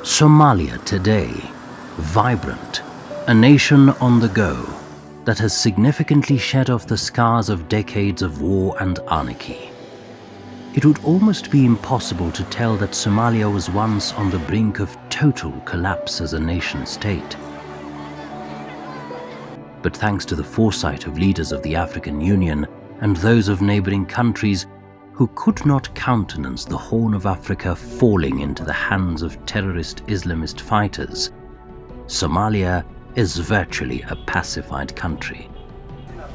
Somalia today, vibrant, a nation on the go that has significantly shed off the scars of decades of war and anarchy. It would almost be impossible to tell that Somalia was once on the brink of total collapse as a nation-state. But thanks to the foresight of leaders of the African Union and those of neighboring countries who could not countenance the Horn of Africa falling into the hands of terrorist Islamist fighters, Somalia is virtually a pacified country.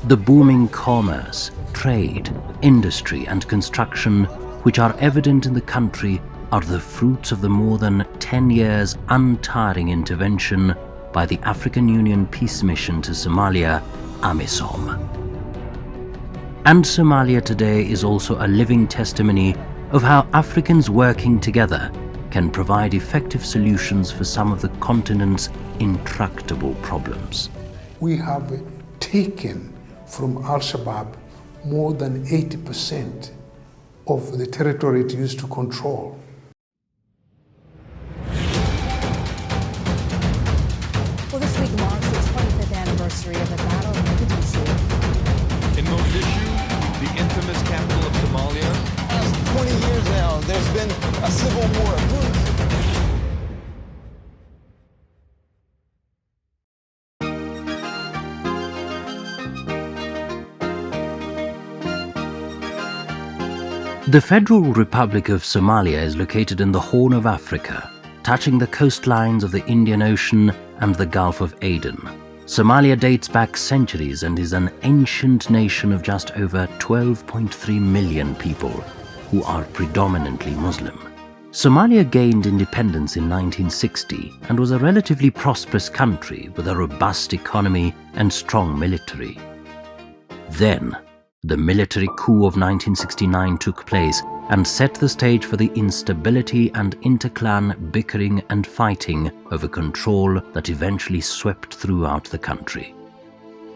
The booming commerce, trade, industry and construction which are evident in the country are the fruits of the more than 10 years untiring intervention by the African Union peace mission to Somalia, Amisom. And Somalia today is also a living testimony of how Africans working together can provide effective solutions for some of the continent's intractable problems. We have taken from Al-Shabaab more than 80% of the territory it used to control. Well, this week marks the 25th anniversary of the Battle of Mogadishu. In Mogadishu, the infamous capital of Somalia. Past 20 years now, there's been a civil war. The Federal Republic of Somalia is located in the Horn of Africa, touching the coastlines of the Indian Ocean and the Gulf of Aden. Somalia dates back centuries and is an ancient nation of just over 12.3 million people, who are predominantly Muslim. Somalia gained independence in 1960 and was a relatively prosperous country with a robust economy and strong military. Then, the military coup of 1969 took place and set the stage for the instability and inter-clan bickering and fighting over control that eventually swept throughout the country.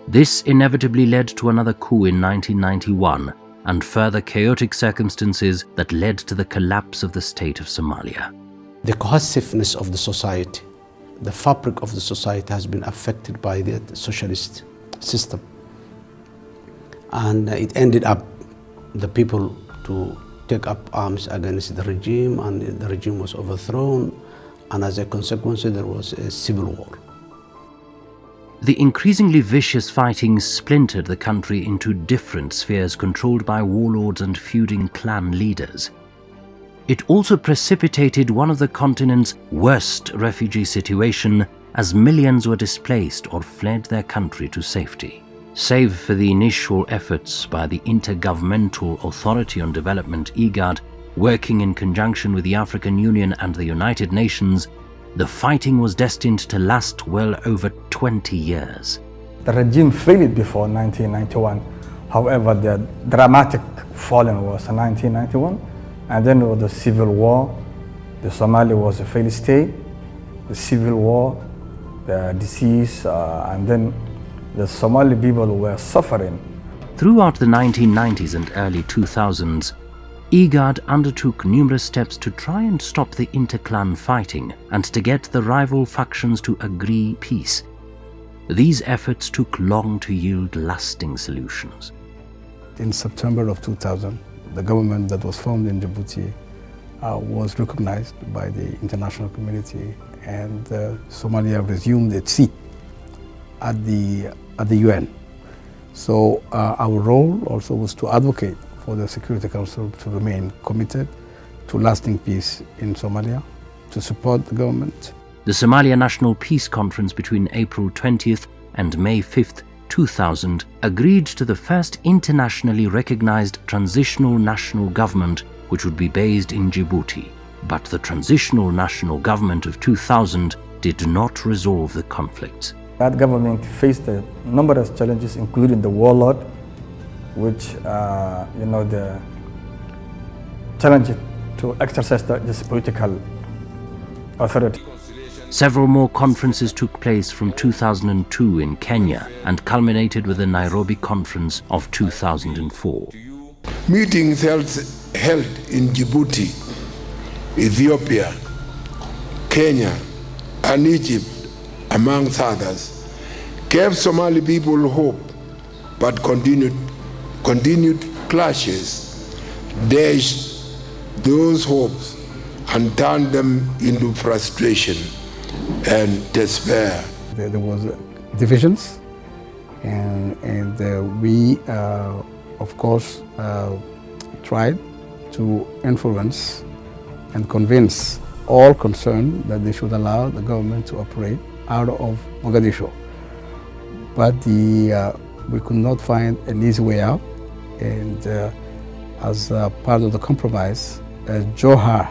This inevitably led to another coup in 1991 and further chaotic circumstances that led to the collapse of the state of Somalia. The cohesiveness of the society, the fabric of the society has been affected by the socialist system. And it ended up the people to take up arms against the regime, and the regime was overthrown, and as a consequence there was a civil war. The increasingly vicious fighting splintered the country into different spheres controlled by warlords and feuding clan leaders. It also precipitated one of the continent's worst refugee situation as millions were displaced or fled their country to safety. Save for the initial efforts by the Intergovernmental Authority on Development (IGAD), working in conjunction with the African Union and the United Nations, the fighting was destined to last well over 20 years. The regime failed before 1991. However, the dramatic falling was in 1991, and then with the civil war, the Somalia was a failed state, the civil war, the disease, and then the Somali people were suffering. Throughout the 1990s and early 2000s, IGAD undertook numerous steps to try and stop the inter-clan fighting and to get the rival factions to agree peace. These efforts took long to yield lasting solutions. In September of 2000, the government that was formed in Djibouti was recognized by the international community, and Somalia resumed its seat at the UN. So our role also was to advocate for the Security Council to remain committed to lasting peace in Somalia, to support the government. The Somalia National Peace Conference between April 20th and May 5th, 2000 agreed to the first internationally recognized transitional national government which would be based in Djibouti. But the transitional national government of 2000 did not resolve the conflicts. That government faced numerous challenges, including the warlord, which, the challenge to exercise this political authority. Several more conferences took place from 2002 in Kenya and culminated with the Nairobi Conference of 2004. Meetings held in Djibouti, Ethiopia, Kenya, and Egypt, amongst others, gave Somali people hope, but continued clashes dashed those hopes and turned them into frustration and despair. There was divisions, and we, of course, tried to influence and convince all concerned that they should allow the government to operate out of Mogadishu. But we could not find an easy way out, and as part of the compromise, Johar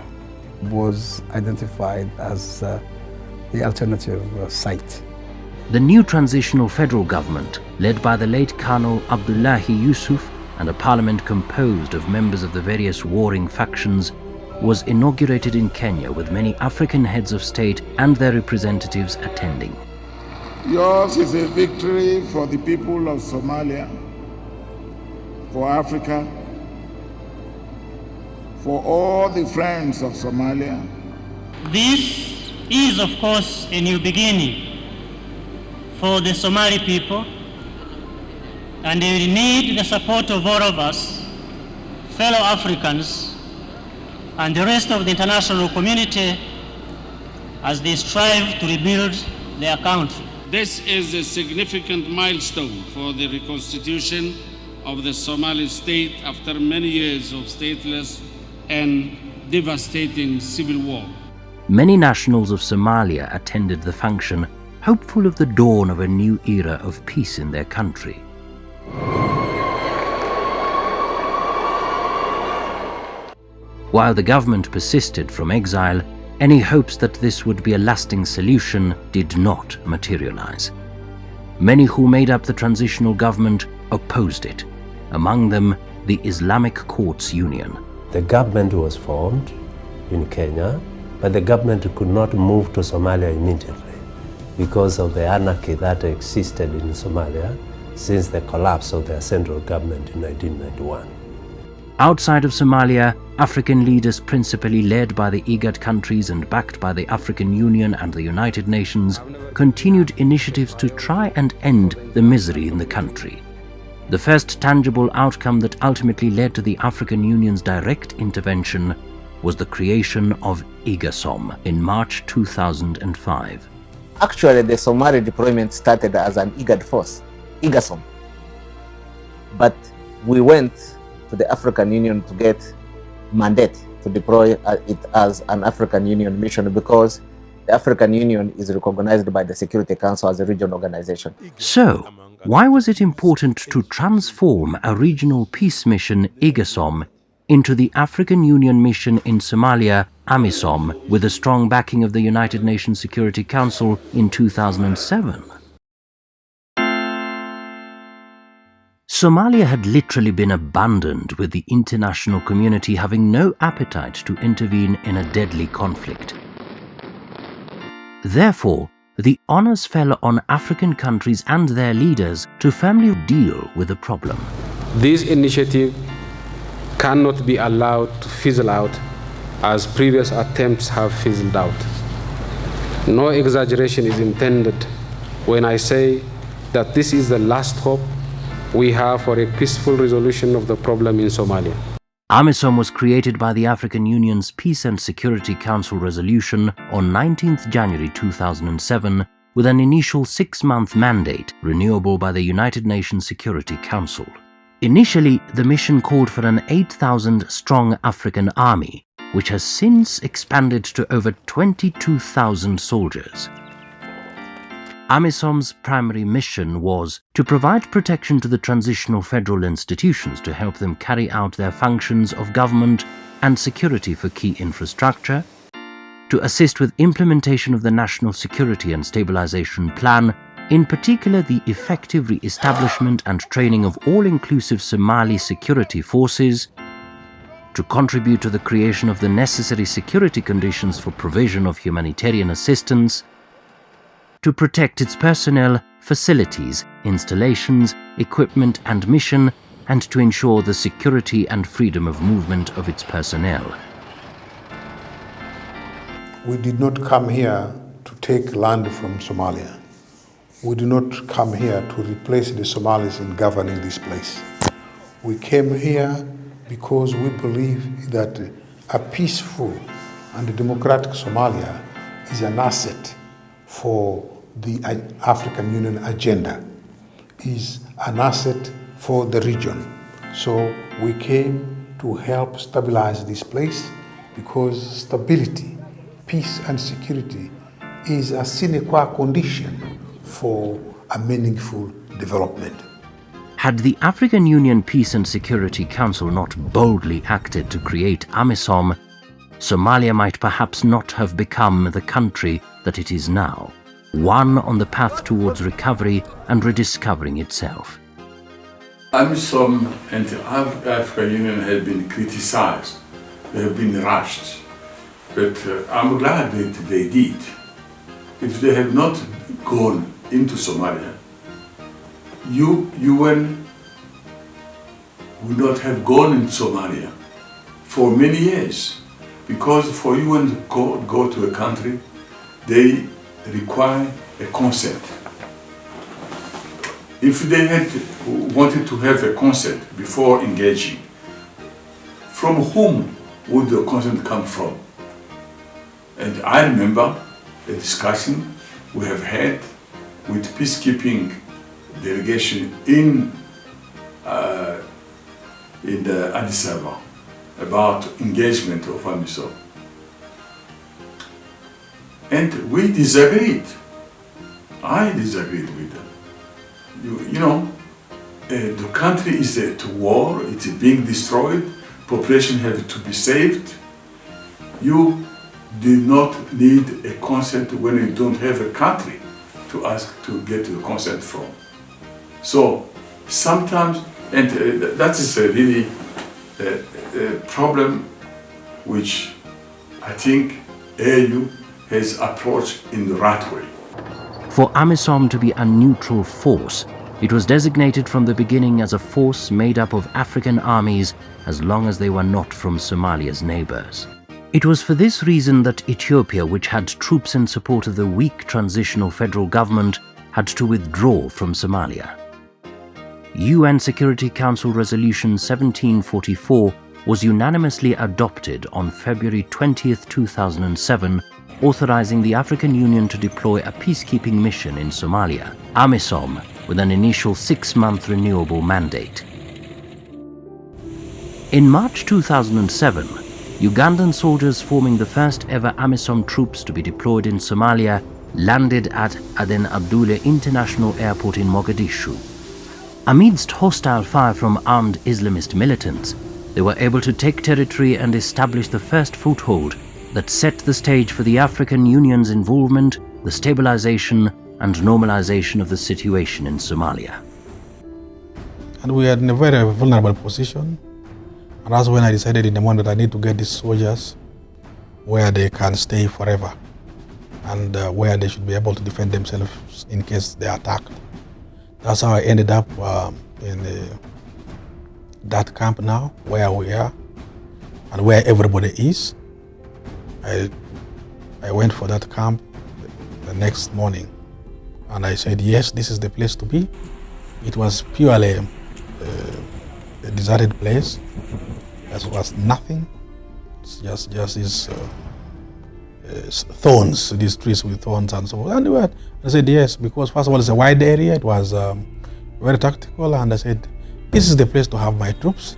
was identified as the alternative site. The new transitional federal government, led by the late Colonel Abdullahi Yusuf and a parliament composed of members of the various warring factions, was inaugurated in Kenya with many African heads of state and their representatives attending. Yours is a victory for the people of Somalia, for Africa, for all the friends of Somalia. This is, of course, a new beginning for the Somali people, and they need the support of all of us, fellow Africans, and the rest of the international community as they strive to rebuild their country. This is a significant milestone for the reconstitution of the Somali state after many years of stateless and devastating civil war. Many nationals of Somalia attended the function, hopeful of the dawn of a new era of peace in their country. While the government persisted from exile, any hopes that this would be a lasting solution did not materialize. Many who made up the transitional government opposed it, among them the Islamic Courts Union. The government was formed in Kenya, but the government could not move to Somalia immediately because of the anarchy that existed in Somalia since the collapse of their central government in 1991. Outside of Somalia, African leaders principally led by the IGAD countries and backed by the African Union and the United Nations continued initiatives to try and end the misery in the country. The first tangible outcome that ultimately led to the African Union's direct intervention was the creation of IGASOM in March 2005. Actually, the Somali deployment started as an IGAD force, IGASOM. But we went to the African Union to get mandate to deploy it as an African Union mission because the African Union is recognized by the Security Council as a regional organization. So, why was it important to transform a regional peace mission, IGASOM, into the African Union mission in Somalia, Amisom, with the strong backing of the United Nations Security Council in 2007? Somalia had literally been abandoned, with the international community having no appetite to intervene in a deadly conflict. Therefore, the onus fell on African countries and their leaders to firmly deal with the problem. This initiative cannot be allowed to fizzle out as previous attempts have fizzled out. No exaggeration is intended when I say that this is the last hope we have for a peaceful resolution of the problem in Somalia. Amisom was created by the African Union's Peace and Security Council resolution on 19th January 2007 with an initial 6-month mandate renewable by the United Nations Security Council. Initially, the mission called for an 8,000-strong African army, which has since expanded to over 22,000 soldiers. Amisom's primary mission was to provide protection to the transitional federal institutions to help them carry out their functions of government and security for key infrastructure, to assist with implementation of the National Security and Stabilization Plan, in particular the effective re-establishment and training of all-inclusive Somali security forces, to contribute to the creation of the necessary security conditions for provision of humanitarian assistance, to protect its personnel, facilities, installations, equipment and mission, and to ensure the security and freedom of movement of its personnel. we did not come here to take land from Somalia. We did not come here to replace the Somalis in governing this place. We came here because we believe that a peaceful and democratic Somalia is an asset for the African Union agenda, is an asset for the region. So we came to help stabilize this place because stability, peace and security is a sine qua condition for a meaningful development. Had the African Union Peace and Security Council not boldly acted to create Amisom, Somalia might perhaps not have become the country that it is now, one on the path towards recovery and rediscovering itself. Amisom and the African Union have been criticized, they have been rushed, but I'm glad that they did. If they had not gone into Somalia, UN would not have gone into Somalia for many years, because for UN to go to a country, they require a consent. If they had wanted to have a consent before engaging, from whom would the consent come from? And I remember a discussion we have had with peacekeeping delegation in the Addis Ababa about engagement of Amisom. And we disagreed. I disagreed with them. You know, the country is at war, it's being destroyed, population have to be saved. You did not need a consent when you don't have a country to ask to get the consent from. So sometimes, and that is a really a problem which I think AU has approached in the right way. For Amisom to be a neutral force, it was designated from the beginning as a force made up of African armies as long as they were not from Somalia's neighbors. It was for this reason that Ethiopia, which had troops in support of the weak transitional federal government, had to withdraw from Somalia. UN Security Council Resolution 1744 was unanimously adopted on February 20, 2007, authorizing the African Union to deploy a peacekeeping mission in Somalia, Amisom, with an initial 6-month renewable mandate. In March 2007, Ugandan soldiers forming the first ever Amisom troops to be deployed in Somalia landed at Aden-Abdullah International Airport in Mogadishu. Amidst hostile fire from armed Islamist militants, they were able to take territory and establish the first foothold that set the stage for the African Union's involvement, the stabilization and normalization of the situation in Somalia. And we are in a very vulnerable position. And that's when I decided in the morning that I need to get these soldiers where they can stay forever and where they should be able to defend themselves in case they are attacked. That's how I ended up in that camp now, where we are and where everybody is. I went for that camp the next morning and I said, yes, this is the place to be. It was purely a deserted place. There was nothing, just these thorns, these trees with thorns and so on. And I said yes, because first of all it's a wide area, it was very tactical, and I said, this is the place to have my troops,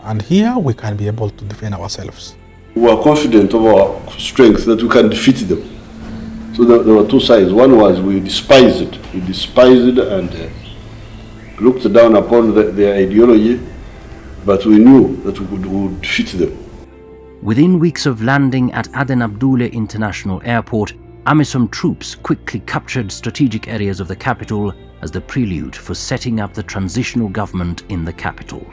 and here we can be able to defend ourselves. We were confident of our strength that we can defeat them. So there were two sides. One was we despised it. We despised it and looked down upon their ideology, but we knew that we would defeat them. Within weeks of landing at Aden-Abdullah International Airport, Amisom troops quickly captured strategic areas of the capital as the prelude for setting up the transitional government in the capital.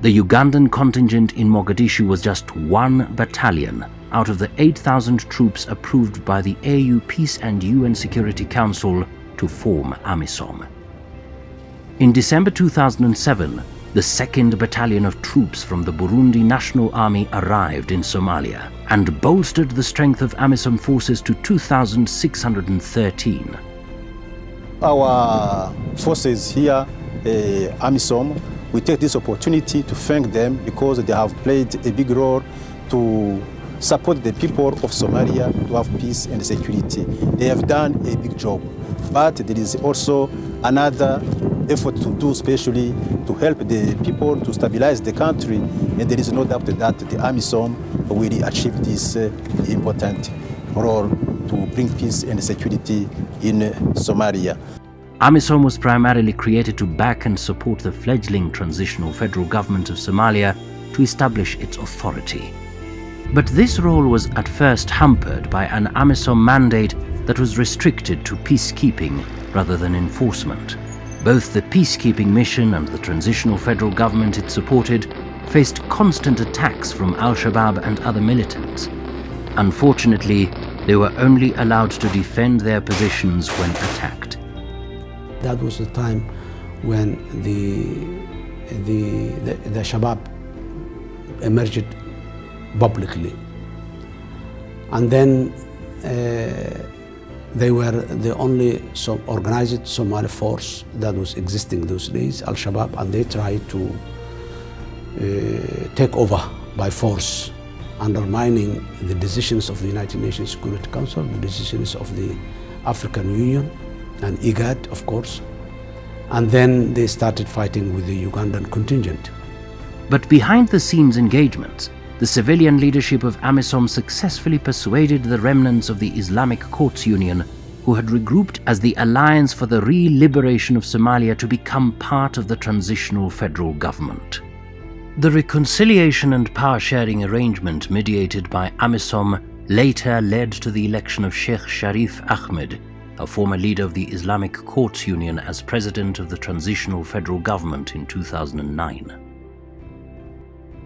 The Ugandan contingent in Mogadishu was just 1 battalion out of the 8,000 troops approved by the AU Peace and UN Security Council to form Amisom. In December 2007, the 2nd Battalion of troops from the Burundi National Army arrived in Somalia and bolstered the strength of Amisom forces to 2,613. Our forces here, Amisom, we take this opportunity to thank them because they have played a big role to support the people of Somalia to have peace and security. They have done a big job, but there is also another effort to do, especially to help the people to stabilize the country, and there is no doubt that the Amisom will achieve this important role to bring peace and security in Somalia. Amisom was primarily created to back and support the fledgling transitional federal government of Somalia to establish its authority. But this role was at first hampered by an Amisom mandate that was restricted to peacekeeping rather than enforcement. Both the peacekeeping mission and the transitional federal government it supported faced constant attacks from Al-Shabaab and other militants. Unfortunately, they were only allowed to defend their positions when attacked. That was the time when the Shabaab emerged publicly. And then they were the only organized Somali force that was existing those days, Al-Shabaab, and they tried to take over by force, undermining the decisions of the United Nations Security Council, the decisions of the African Union, and IGAD, of course. And then they started fighting with the Ugandan contingent. But behind the scenes engagements, the civilian leadership of Amisom successfully persuaded the remnants of the Islamic Courts Union, who had regrouped as the Alliance for the Re-Liberation of Somalia, to become part of the transitional federal government. The reconciliation and power-sharing arrangement mediated by Amisom later led to the election of Sheikh Sharif Ahmed, a former leader of the Islamic Courts Union, as president of the transitional federal government in 2009.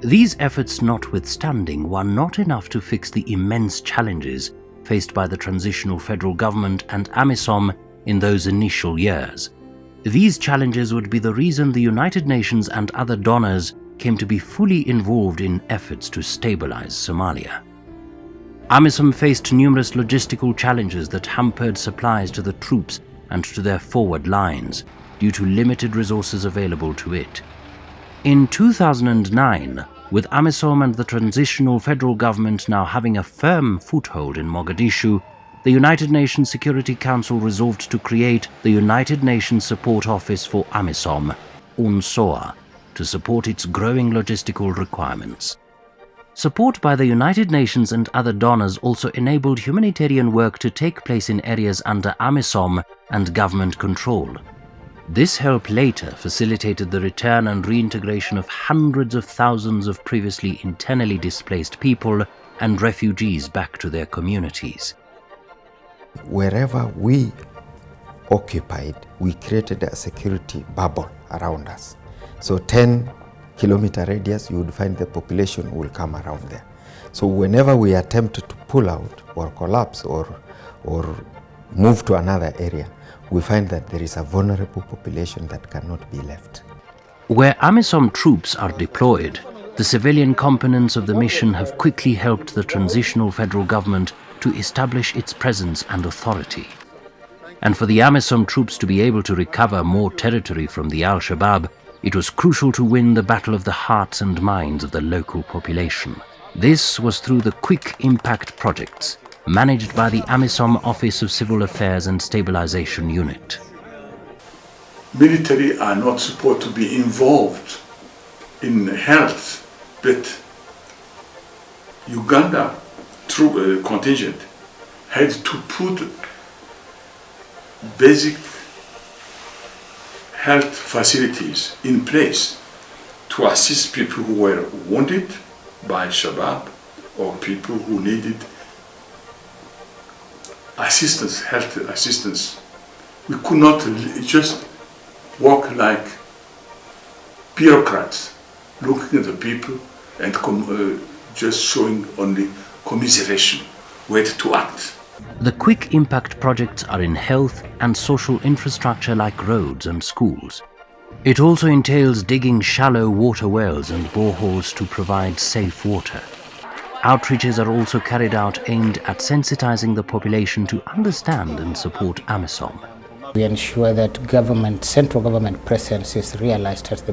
These efforts notwithstanding were not enough to fix the immense challenges faced by the transitional federal government and Amisom in those initial years. These challenges would be the reason the United Nations and other donors came to be fully involved in efforts to stabilize Somalia. Amisom faced numerous logistical challenges that hampered supplies to the troops and to their forward lines due to limited resources available to it. In 2009, with Amisom and the transitional federal government now having a firm foothold in Mogadishu, the United Nations Security Council resolved to create the United Nations Support Office for Amisom, UNSOA, to support its growing logistical requirements. Support by the United Nations and other donors also enabled humanitarian work to take place in areas under Amisom and government control. This help later facilitated the return and reintegration of hundreds of thousands of previously internally displaced people and refugees back to their communities. Wherever we occupied, we created a security bubble around us. So 10-kilometer radius, you would find the population will come around there. So whenever we attempted to pull out or collapse or move to another area, we find that there is a vulnerable population that cannot be left. Where Amisom troops are deployed, the civilian components of the mission have quickly helped the transitional federal government to establish its presence and authority. And for the Amisom troops to be able to recover more territory from the Al-Shabaab, it was crucial to win the battle of the hearts and minds of the local population. This was through the Quick Impact projects, managed by the Amisom Office of Civil Affairs and Stabilization Unit. Military are not supposed to be involved in health, but Uganda troop contingent had to put basic health facilities in place to assist people who were wounded by Shabaab or people who needed assistance, health assistance. We could not just walk like bureaucrats, looking at the people and just showing only commiseration, where to act. The Quick Impact projects are in health and social infrastructure like roads and schools. It also entails digging shallow water wells and boreholes to provide safe water. Outreaches are also carried out aimed at sensitizing the population to understand and support Amisom. We ensure that central government presence is realized at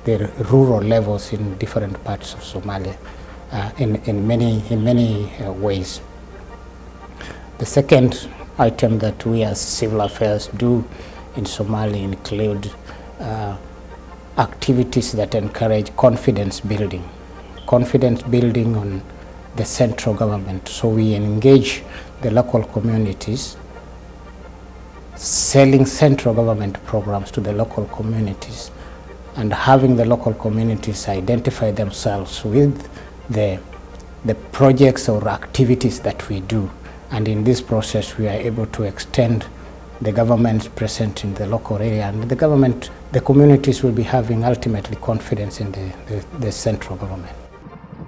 the rural levels in different parts of Somalia in many ways. The second item that we as civil affairs do in Somalia include activities that encourage confidence building on the central government. So we engage the local communities, selling central government programs to the local communities, and having the local communities identify themselves with the projects or activities that we do. And in this process, we are able to extend the government's presence in the local area, and the communities will be having ultimately confidence in the central government.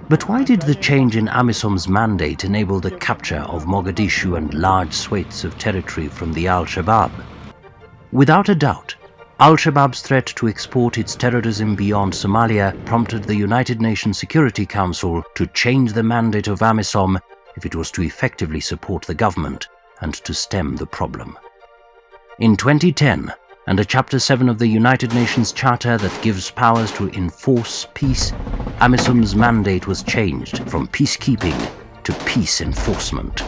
But why did the change in Amisom's mandate enable the capture of Mogadishu and large swathes of territory from the Al-Shabaab? Without a doubt, Al-Shabaab's threat to export its terrorism beyond Somalia prompted the United Nations Security Council to change the mandate of Amisom if it was to effectively support the government and to stem the problem. In 2010, under Chapter 7 of the United Nations Charter that gives powers to enforce peace, Amisom's mandate was changed from peacekeeping to peace enforcement.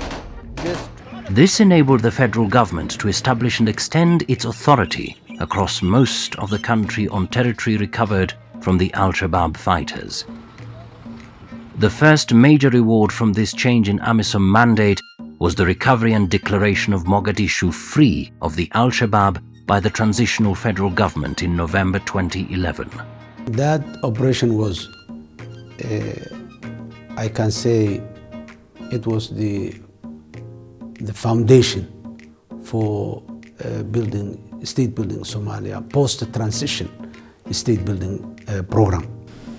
This enabled the federal government to establish and extend its authority across most of the country on territory recovered from the Al-Shabaab fighters. The first major reward from this change in Amisom mandate was the recovery and declaration of Mogadishu free of the Al-Shabaab by the transitional federal government in November 2011. That operation was, I can say, it was the foundation for state building Somalia, post-transition state building program.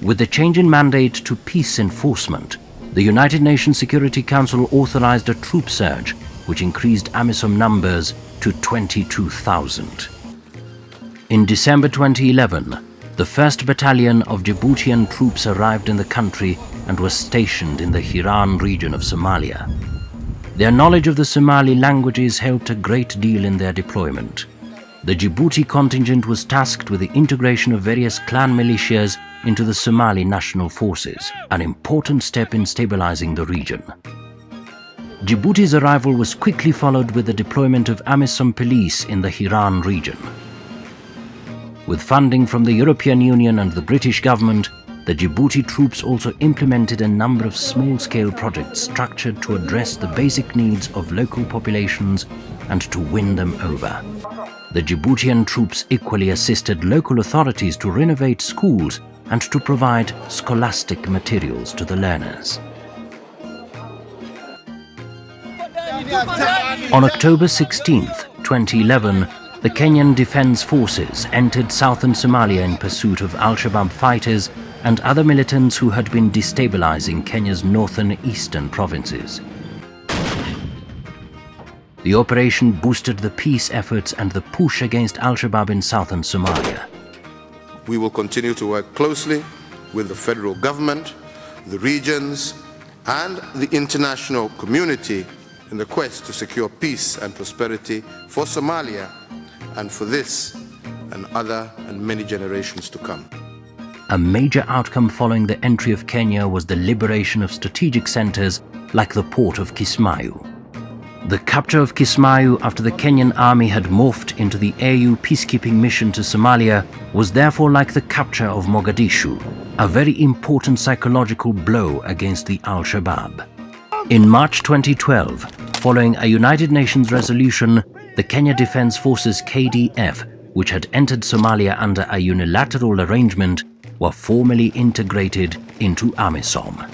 With the change in mandate to peace enforcement, the United Nations Security Council authorized a troop surge, which increased Amisom numbers to 22,000. In December 2011, the 1st Battalion of Djiboutian troops arrived in the country and was stationed in the Hiran region of Somalia. Their knowledge of the Somali languages helped a great deal in their deployment. The Djibouti contingent was tasked with the integration of various clan militias into the Somali National Forces, an important step in stabilizing the region. Djibouti's arrival was quickly followed with the deployment of Amisom police in the Hiran region. With funding from the European Union and the British government, the Djibouti troops also implemented a number of small-scale projects structured to address the basic needs of local populations and to win them over. The Djiboutian troops equally assisted local authorities to renovate schools and to provide scholastic materials to the learners. On October 16, 2011, the Kenyan Defense Forces entered southern Somalia in pursuit of Al-Shabaab fighters and other militants who had been destabilizing Kenya's northern eastern provinces. The operation boosted the peace efforts and the push against Al-Shabaab in southern Somalia. We will continue to work closely with the federal government, the regions, and the international community in the quest to secure peace and prosperity for Somalia and for this and other and many generations to come. A major outcome following the entry of Kenya was the liberation of strategic centers like the port of Kismayu. The capture of Kismayu after the Kenyan army had morphed into the AU peacekeeping mission to Somalia was therefore like the capture of Mogadishu, a very important psychological blow against the Al-Shabaab. In March 2012, following a United Nations resolution, the Kenya Defense Forces KDF, which had entered Somalia under a unilateral arrangement, were formally integrated into Amisom.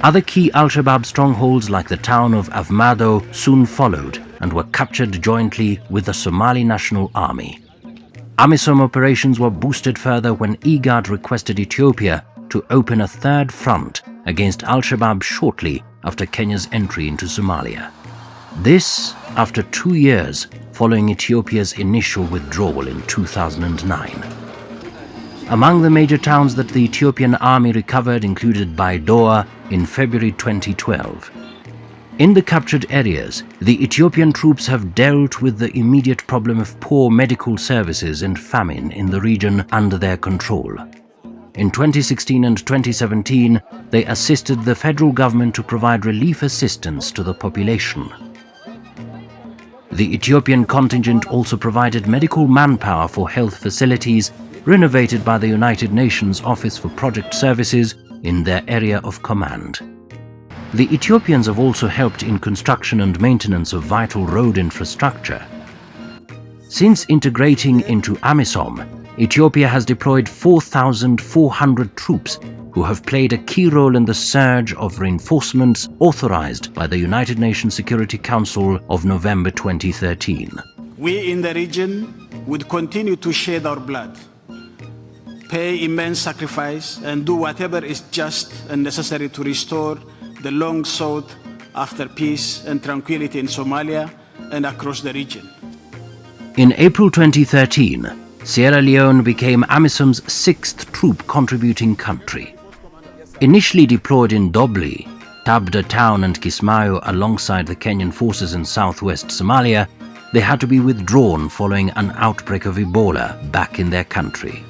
Other key Al-Shabaab strongholds like the town of Afmado soon followed and were captured jointly with the Somali National Army. Amisom operations were boosted further when IGAD requested Ethiopia to open a third front against Al-Shabaab shortly after Kenya's entry into Somalia. This after 2 years following Ethiopia's initial withdrawal in 2009. Among the major towns that the Ethiopian army recovered included Baidoa in February 2012. In the captured areas, the Ethiopian troops have dealt with the immediate problem of poor medical services and famine in the region under their control. In 2016 and 2017, they assisted the federal government to provide relief assistance to the population. The Ethiopian contingent also provided medical manpower for health facilities renovated by the United Nations Office for Project Services in their area of command. The Ethiopians have also helped in construction and maintenance of vital road infrastructure. Since integrating into Amisom, Ethiopia has deployed 4,400 troops who have played a key role in the surge of reinforcements authorized by the United Nations Security Council of November 2013. We in the region would continue to shed our blood, pay immense sacrifice, and do whatever is just and necessary to restore the long sought after peace and tranquility in Somalia and across the region. In April 2013, Sierra Leone became Amisom's 6th troop contributing country. Initially deployed in Dobli, Tabda town and Kismayo alongside the Kenyan forces in southwest Somalia, they had to be withdrawn following an outbreak of Ebola back in their country.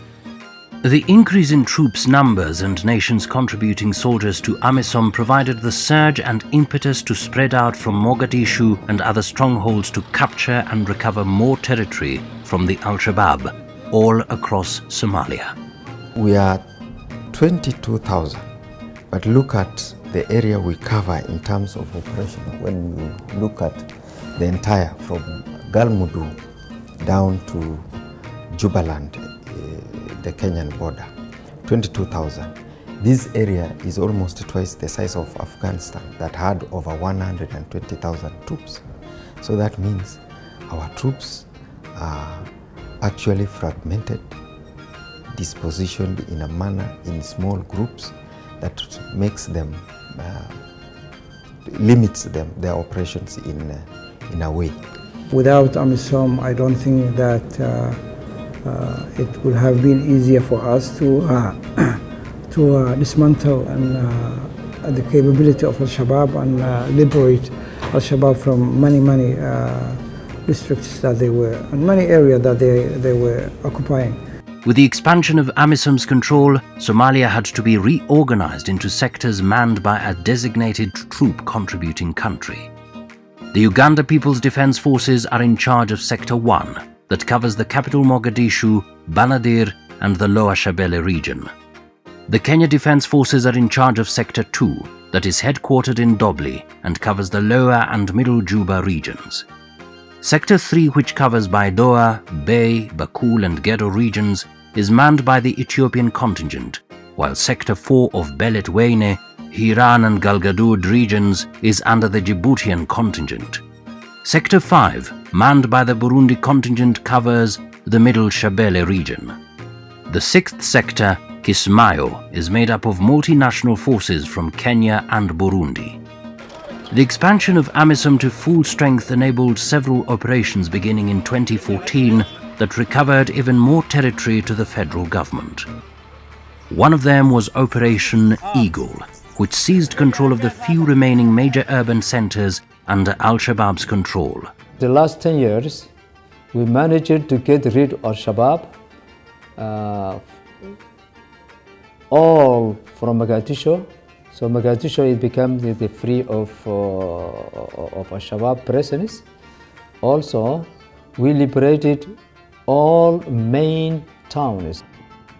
The increase in troops' numbers and nations contributing soldiers to Amisom provided the surge and impetus to spread out from Mogadishu and other strongholds to capture and recover more territory from the Al-Shabaab, all across Somalia. We are 22,000, but look at the area we cover in terms of operation. When you look at the entire, from Galmudug down to Jubaland, the Kenyan border, 22,000. This area is almost twice the size of Afghanistan that had over 120,000 troops. So that means our troops are actually fragmented, dispositioned in a manner in small groups that makes them, limits them, their operations in a way. Without Amisom, I don't think that it would have been easier for us to dismantle and the capability of Al-Shabaab and liberate Al-Shabaab from many districts that they were, and many areas that they were occupying. With the expansion of Amisom's control, Somalia had to be reorganized into sectors manned by a designated troop contributing country. The Uganda People's Defense Forces are in charge of Sector 1, that covers the capital Mogadishu, Banadir, and the Lower Shabelle region. The Kenya Defense Forces are in charge of Sector 2, that is headquartered in Dobli and covers the Lower and Middle Juba regions. Sector 3, which covers Baidoa, Bay, Bakul, and Gedo regions, is manned by the Ethiopian contingent, while Sector 4 of Belet-Weine, Hiran, and Galgaduud regions is under the Djiboutian contingent. Sector 5, manned by the Burundi contingent, covers the Middle Shabelle region. The 6th sector, Kismayo, is made up of multinational forces from Kenya and Burundi. The expansion of Amisom to full strength enabled several operations beginning in 2014 that recovered even more territory to the federal government. One of them was Operation Eagle, which seized control of the few remaining major urban centers under Al-Shabaab's control. The last 10 years, we managed to get rid of Al-Shabaab all from Mogadishu. So Mogadishu has become the free of Al-Shabaab presence. Also, we liberated all main towns.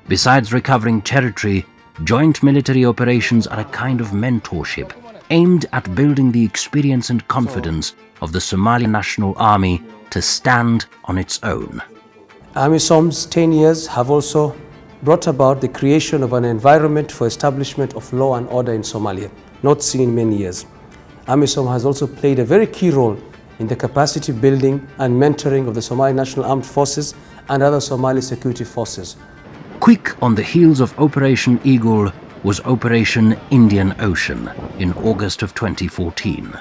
Besides recovering territory, joint military operations are a kind of mentorship aimed at building the experience and confidence of the Somali National Army to stand on its own. Amisom's 10 years have also brought about the creation of an environment for establishment of law and order in Somalia, not seen in many years. Amisom has also played a very key role in the capacity building and mentoring of the Somali National Armed Forces and other Somali security forces. Quick on the heels of Operation Eagle was Operation Indian Ocean in August of 2014.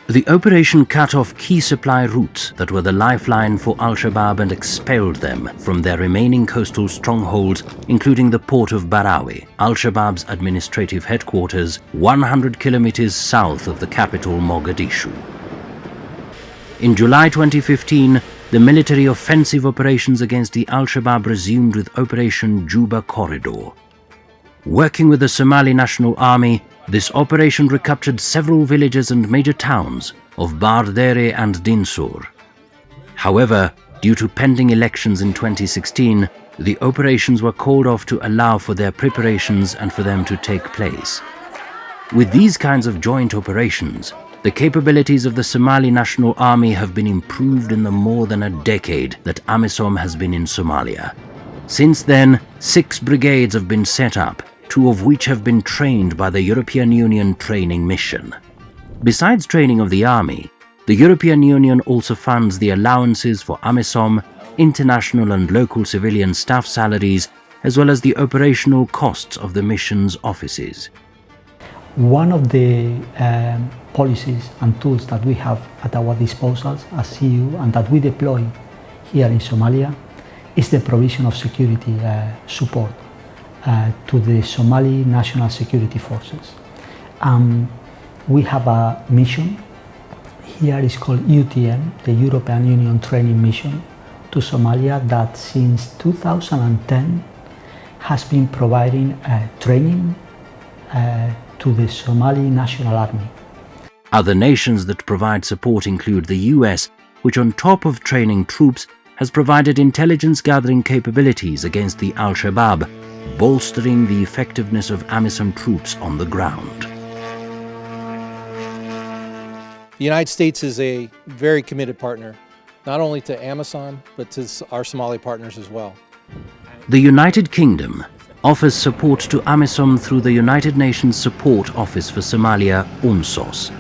The operation cut off key supply routes that were the lifeline for Al-Shabaab and expelled them from their remaining coastal strongholds, including the port of Barawe, Al-Shabaab's administrative headquarters, 100 kilometers south of the capital Mogadishu. In July 2015, the military offensive operations against the Al-Shabaab resumed with Operation Juba Corridor. Working with the Somali National Army, this operation recaptured several villages and major towns of Bardere and Dinsur. However, due to pending elections in 2016, the operations were called off to allow for their preparations and for them to take place. With these kinds of joint operations, the capabilities of the Somali National Army have been improved in the more than a decade that Amisom has been in Somalia. Since then, 6 brigades have been set up, 2 of which have been trained by the European Union training mission. Besides training of the army, the European Union also funds the allowances for Amisom, international and local civilian staff salaries, as well as the operational costs of the mission's offices. One of the policies and tools that we have at our disposal as EU and that we deploy here in Somalia is the provision of security support to the Somali National Security Forces. We have a mission here, is called UTM, the European Union Training Mission to Somalia, that since 2010 has been providing training to the Somali National Army. Other nations that provide support include the US, which on top of training troops has provided intelligence gathering capabilities against the Al-Shabaab, bolstering the effectiveness of Amisom troops on the ground. The United States is a very committed partner, not only to Amisom, but to our Somali partners as well. The United Kingdom offers support to Amisom through the United Nations Support Office for Somalia, UNSOS.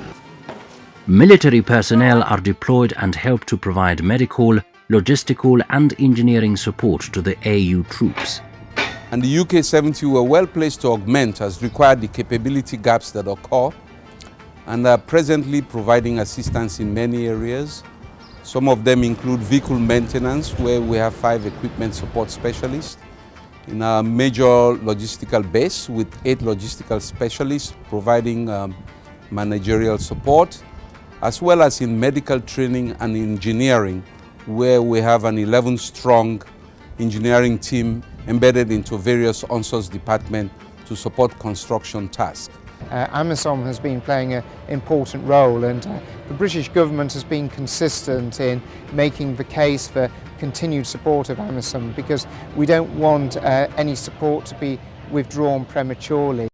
Military personnel are deployed and help to provide medical, logistical and engineering support to the AU troops. And the UK-70 were well placed to augment as required the capability gaps that occur, and are presently providing assistance in many areas. Some of them include vehicle maintenance, where we have 5 equipment support specialists, in a major logistical base with 8 logistical specialists providing managerial support, as well as in medical training and engineering, where we have an 11-strong engineering team embedded into various UNSOS departments to support construction tasks. Amisom has been playing an important role, and the British government has been consistent in making the case for continued support of Amisom, because we don't want any support to be withdrawn prematurely.